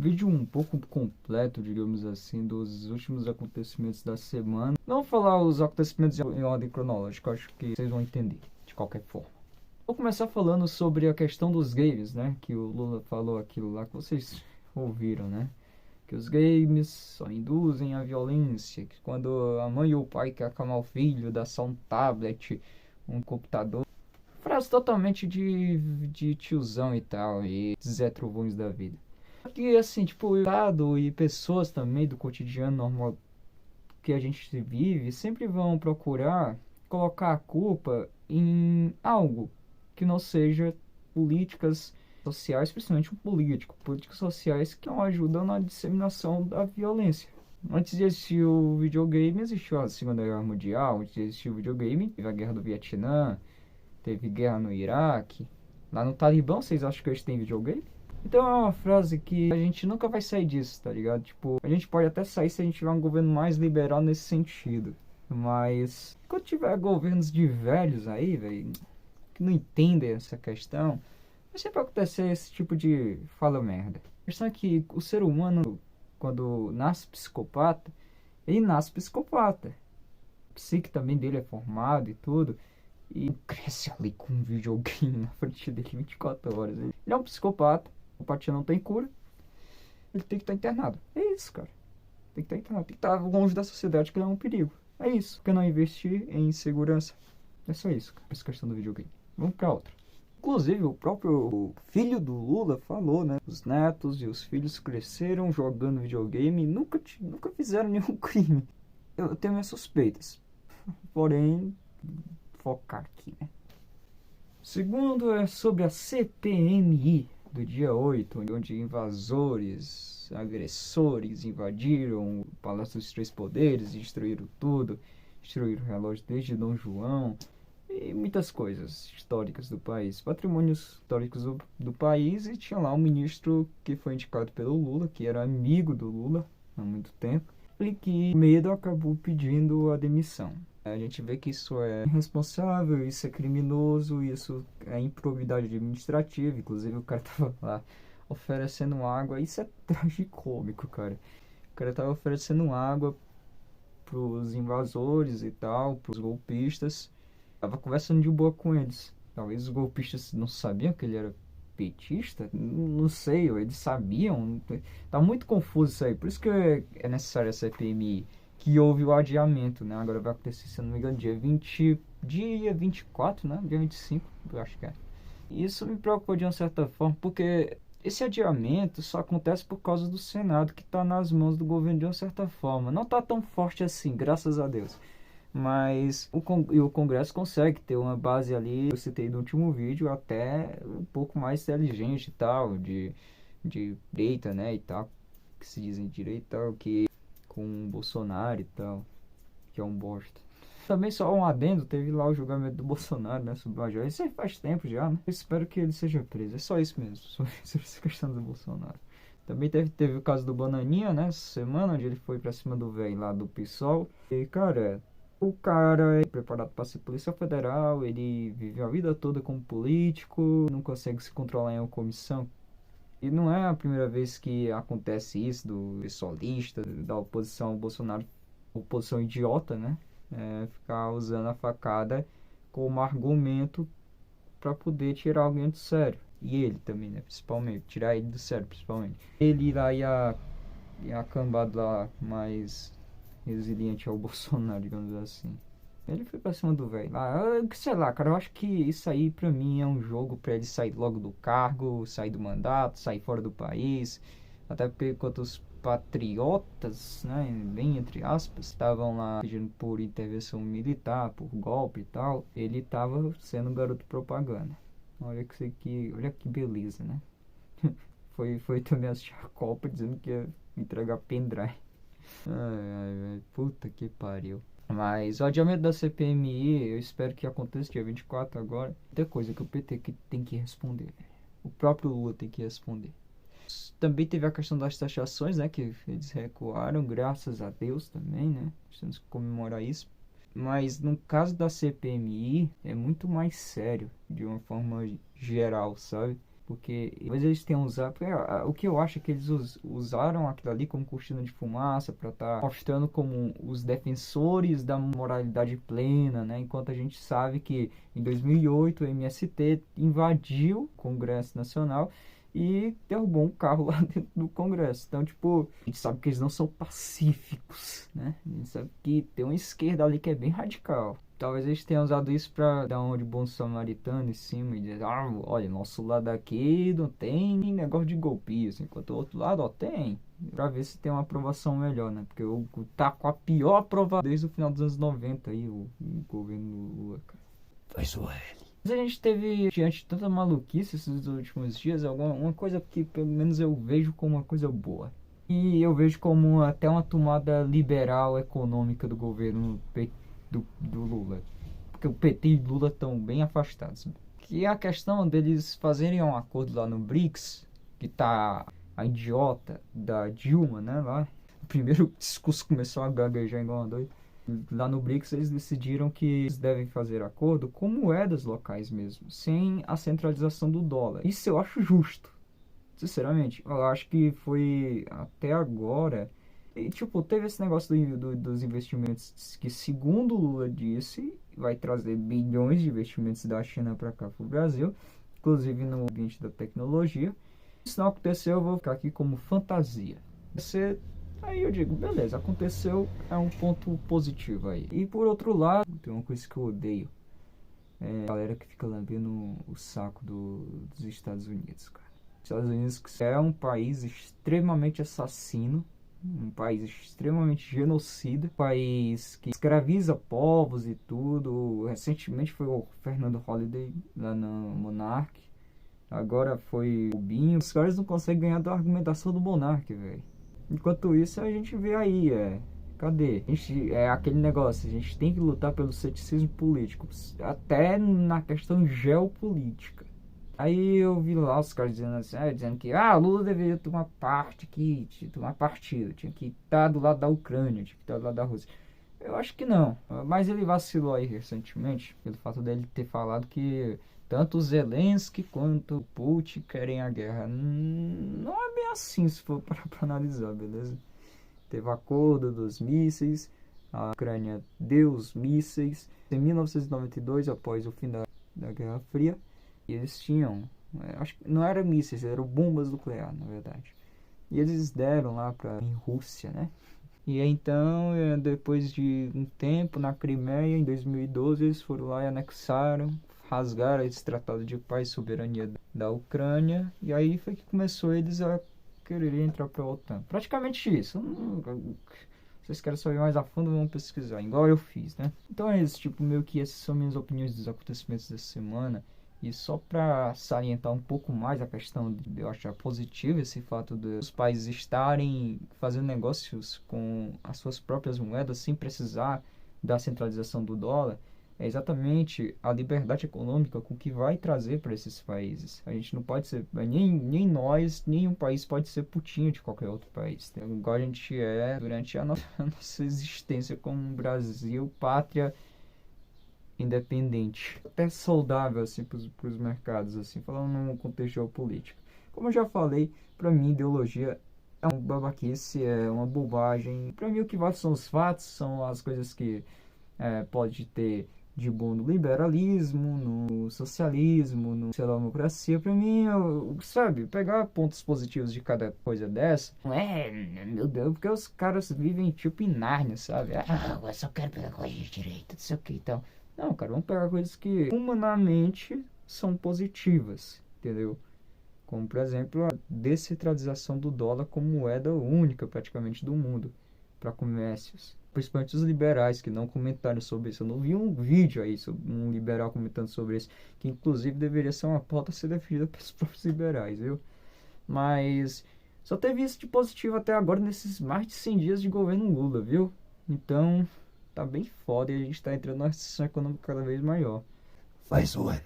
vídeo um pouco completo, digamos assim, dos últimos acontecimentos da semana. Não vou falar os acontecimentos em ordem cronológica, acho que vocês vão entender de qualquer forma. Vou começar falando sobre a questão dos games, né? Que o Lula falou aquilo lá que vocês ouviram, né? Que os games só induzem a violência, que quando a mãe ou o pai quer acalmar o filho, dá só um tablet, um computador. Frase totalmente de tiozão e tal, e Zé Trovões da vida. E assim, tipo, o Estado e pessoas também do cotidiano normal que a gente vive sempre vão procurar colocar a culpa em algo que não seja políticas sociais, principalmente políticas sociais que não ajudam na disseminação da violência. Antes de existir o videogame, existiu a Segunda Guerra Mundial, antes de existir o videogame, teve a Guerra do Vietnã, teve guerra no Iraque. Lá no Talibã, vocês acham que eles têm videogame? Então é uma frase que a gente nunca vai sair disso, tá ligado? Tipo, a gente pode até sair se a gente tiver um governo mais liberal nesse sentido. Mas quando tiver governos de velhos aí, velho, que não entendem essa questão, vai sempre acontecer esse tipo de fala merda. A questão é que o ser humano, quando nasce psicopata, ele nasce psicopata. O psique também dele é formado e tudo. E cresce ali com um videogame na frente dele 24 horas. Ele é um psicopata, a psicopatia não tem cura. Ele tem que estar internado. É isso, cara. Tem que estar internado. Tem que estar longe da sociedade, que ele é um perigo. É isso. Por que não investir em segurança? É só isso, cara. Essa questão do videogame. Vamos pra outra. Inclusive, o próprio filho do Lula falou, né? Os netos e os filhos cresceram jogando videogame e nunca fizeram nenhum crime. Eu tenho minhas suspeitas. Porém, focar aqui, né? Segundo é sobre a CPMI do dia 8, onde invasores, agressores invadiram o Palácio dos Três Poderes, destruíram tudo, destruíram o relógio desde Dom João e muitas coisas históricas do país, patrimônios históricos do país. E tinha lá um ministro que foi indicado pelo Lula, que era amigo do Lula há muito tempo, e que medo acabou pedindo a demissão. A gente vê que isso é irresponsável, isso é criminoso, isso é improbidade administrativa. Inclusive o cara tava lá oferecendo água. Isso é tragicômico, cara. O cara tava oferecendo água pros invasores e tal, pros golpistas. Tava conversando de boa com eles. Talvez os golpistas não sabiam que ele era petista, não sei, eles sabiam. Tá muito confuso isso aí. Por isso que é necessário essa CPMI. Que houve o adiamento, né? Agora vai acontecer, se eu não me engano, dia 24, né? Dia 25, eu acho que é. E isso me preocupa de uma certa forma, porque esse adiamento só acontece por causa do Senado, que está nas mãos do governo de uma certa forma. Não está tão forte assim, graças a Deus. Mas o Congresso consegue ter uma base ali, eu citei no último vídeo, até um pouco mais inteligente e tal, de direita, né? E tal, que se dizem direita e tal, que com o Bolsonaro e tal, que é um bosta. Também só um adendo, teve lá o julgamento do Bolsonaro, né, sobre o Major. Isso aí faz tempo já, né? Eu espero que ele seja preso. É só isso mesmo, sobre essa questão do Bolsonaro. Também teve o caso do Bananinha, né, essa semana, onde ele foi pra cima do velho lá do PSOL. E, cara, o cara é preparado para ser polícia federal, ele vive a vida toda como político, não consegue se controlar em uma comissão. E não é a primeira vez que acontece isso do pessoalista, da oposição ao Bolsonaro, oposição idiota, né? Ficar usando a facada como argumento para poder tirar alguém do sério. E ele também, né? Principalmente, tirar ele do sério, principalmente. Ele lá e a cambada lá mais resiliente ao Bolsonaro, digamos assim. Ele foi pra cima do velho lá. Sei lá, cara, eu acho que isso aí pra mim é um jogo pra ele sair logo do cargo, sair do mandato, sair fora do país. Até porque enquanto os patriotas, né, bem entre aspas, estavam lá pedindo por intervenção militar, por golpe e tal, ele tava sendo um garoto propaganda. Olha olha que beleza, né? Foi também assistir a Copa dizendo que ia entregar pendrive. Ai, puta que pariu. Mas o adiamento da CPMI, eu espero que aconteça dia 24 agora. Muita coisa que o PT tem que responder, velho. O próprio Lula tem que responder. Também teve a questão das taxações, né? Que eles recuaram, graças a Deus também, né? Temos que comemorar isso. Mas no caso da CPMI, é muito mais sério, de uma forma geral, sabe? Porque talvez eles tenham usado. O que eu acho é que eles usaram aquilo ali como cortina de fumaça para estar mostrando como os defensores da moralidade plena, né? Enquanto a gente sabe que em 2008 o MST invadiu o Congresso Nacional e derrubou um carro lá dentro do Congresso. Então, tipo, a gente sabe que eles não são pacíficos, né? A gente sabe que tem uma esquerda ali que é bem radical. Talvez eles tenham usado isso pra dar um de bom samaritano em cima e dizer, olha, nosso lado aqui não tem negócio de golpismo, enquanto o outro lado, ó, tem. Pra ver se tem uma aprovação melhor, né? Porque tá com a pior aprovação desde o final dos anos 90 aí, o governo Lula, cara. Mas ué. Mas a gente teve, diante de tanta maluquice esses últimos dias, uma coisa que pelo menos eu vejo como uma coisa boa. E eu vejo como até uma tomada liberal econômica do governo do Lula. Porque o PT e Lula estão bem afastados. Que é a questão deles fazerem um acordo lá no BRICS, que tá a idiota da Dilma, né, lá. O primeiro discurso começou a gaguejar igual uma doida. Lá no BRICS eles decidiram que eles devem fazer acordo com moedas locais mesmo, sem a centralização do dólar. Isso eu acho justo. Sinceramente, eu acho que foi até agora. E, tipo, teve esse negócio dos investimentos que, segundo o Lula disse, vai trazer bilhões de investimentos da China para cá, para o Brasil, inclusive no ambiente da tecnologia. Se não aconteceu, eu vou ficar aqui como fantasia. Aí eu digo, beleza, aconteceu, é um ponto positivo aí. E por outro lado, tem uma coisa que eu odeio. É a galera que fica lambendo o saco dos Estados Unidos, cara. Os Estados Unidos que é um país extremamente assassino, um país extremamente genocida, um país que escraviza povos e tudo. Recentemente foi o Fernando Holliday lá no Monark, agora foi o Binho. Os caras não conseguem ganhar da argumentação do Monark, velho. Enquanto isso a gente vê aí, cadê? É aquele negócio, a gente tem que lutar pelo ceticismo político, até na questão geopolítica. Aí eu vi lá os caras dizendo assim, dizendo que Lula deveria tomar parte aqui, tomar partido, tinha que estar do lado da Ucrânia, tinha que estar do lado da Rússia. Eu acho que não, mas ele vacilou aí recentemente, pelo fato dele ter falado que tanto o Zelensky quanto o Putin querem a guerra. Não é bem assim se for para analisar, beleza? Teve acordo dos mísseis, a Ucrânia deu os mísseis em 1992, após o fim da Guerra Fria. E eles tinham, acho que não eram mísseis, eram bombas nucleares, na verdade. E eles deram lá para a Rússia, né? E então, depois de um tempo, na Crimeia, em 2012, eles foram lá e anexaram, rasgaram esse tratado de paz e soberania da Ucrânia. E aí foi que começou eles a querer entrar para a OTAN. Praticamente isso. Vocês querem saber mais a fundo, vão pesquisar, igual eu fiz, né? Então é isso, tipo, meio que essas são minhas opiniões dos acontecimentos dessa semana. E só para salientar um pouco mais a questão de eu achar positivo esse fato dos países estarem fazendo negócios com as suas próprias moedas sem precisar da centralização do dólar, é exatamente a liberdade econômica com que vai trazer para esses países. A gente não pode ser, nem nós, nenhum país pode ser putinho de qualquer outro país. Igual a gente é durante a nossa existência como Brasil, pátria independente, até saudável assim para os mercados, assim, falando num contexto geopolítico. Como eu já falei, para mim ideologia é uma babaquice, é uma bobagem. Para mim o que vale são os fatos, são as coisas que pode ter de bom no liberalismo, no socialismo, no democracia. Para mim, sabe, pegar pontos positivos de cada coisa dessa, não meu Deus, porque os caras vivem tipo em Nárnia, sabe? Eu só quero pegar coisa de direita, não sei o que, então. Não, cara, vamos pegar coisas que humanamente são positivas, entendeu? Como, por exemplo, a descentralização do dólar como moeda única, praticamente, do mundo, para comércios. Principalmente os liberais, que não comentaram sobre isso. Eu não vi um vídeo aí sobre um liberal comentando sobre isso, que inclusive deveria ser uma pauta a ser defendida pelos próprios liberais, viu? Mas só teve isso de positivo até agora nesses mais de 100 dias de governo Lula, viu? Então tá bem foda e a gente tá entrando numa recessão econômica cada vez maior. Mas ué.